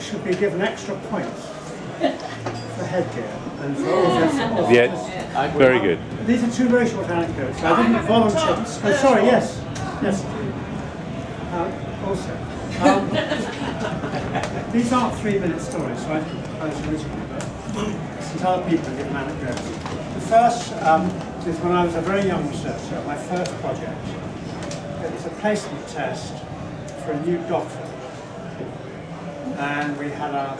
should be given extra points for headgear and for all this. Yeah, very good. These are two very short anecdotes. I didn't volunteer. Oh, sorry, yes. Yes. Also. These aren't 3-minute stories, so I propose originally, but since other people have given anecdotes. The first is when I was a very young researcher, my first project. It was a placement test for a new dog food. And we had a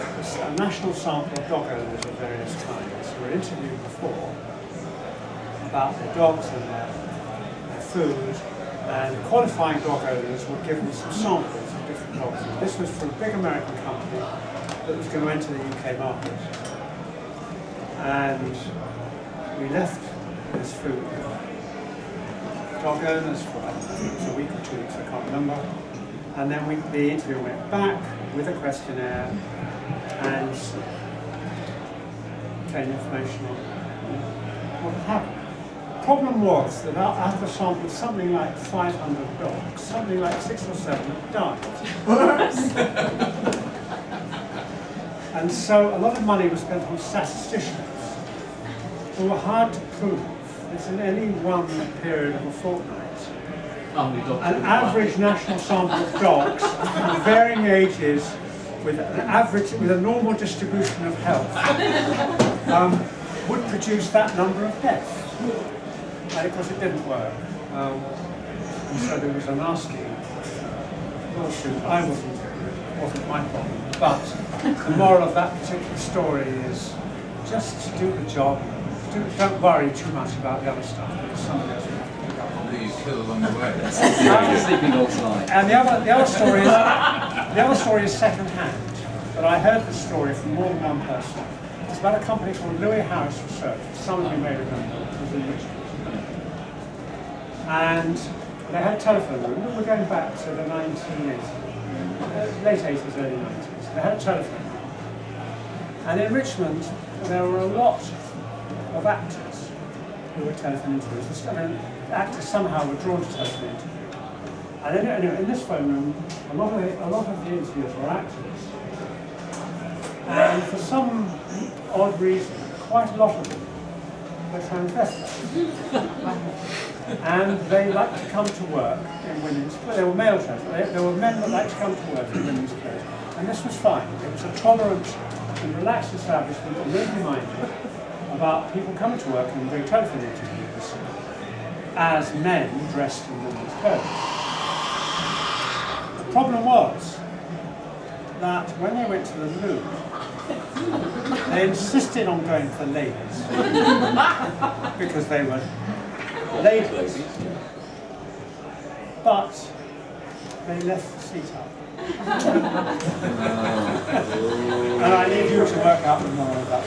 national sample of dog owners of various kinds who were interviewed before about their dogs and their food, and qualifying dog owners were given some samples of different dogs. And this was for a big American company that was going to enter the UK market. And we left this food with dog owners for I think it was a week or 2 weeks, I can't remember. And then the interview went back with a questionnaire and obtained information on what had happened. The problem was that out of a sample of something like 500 dogs, something like 6 or 7 had died. And so a lot of money was spent on statisticians who were hard to prove. It's in any one period of a fortnight. An average national sample of dogs of varying ages with a normal distribution of health would produce that number of deaths. And of course it didn't work. And so there was a nasty lawsuit. It wasn't my problem. But the moral of that particular story is just do the job. Don't worry too much about the other stuff, because somebody else will have to pick up on You kill along the way. Sleeping all night. And the other story is second hand. But I heard the story from more than one person. It's about a company called Louis Harris Research, which some of you may remember. It was in Richmond. And they had a telephone room, and we're going back to the 1980s, late 80s, early 90s. They had a telephone room. And in Richmond, there were a lot of actors who were telephone interviewers. I mean, actors somehow were drawn to telephone interviews. And then, anyway, in this phone room, a lot of the interviewers were actors. And for some odd reason, quite a lot of them were transvestites. And they liked to come to work in women's clothes. They were male transvestites. There were men that liked to come to work in women's clothes. And this was fine. It was a tolerant and relaxed establishment that really minded about people coming to work and doing telephone interviews as men dressed in women's clothes. The problem was that when they went to the loo, they insisted on going for ladies because they were ladies, but they left the seat up. And I leave you to work out the moral of that.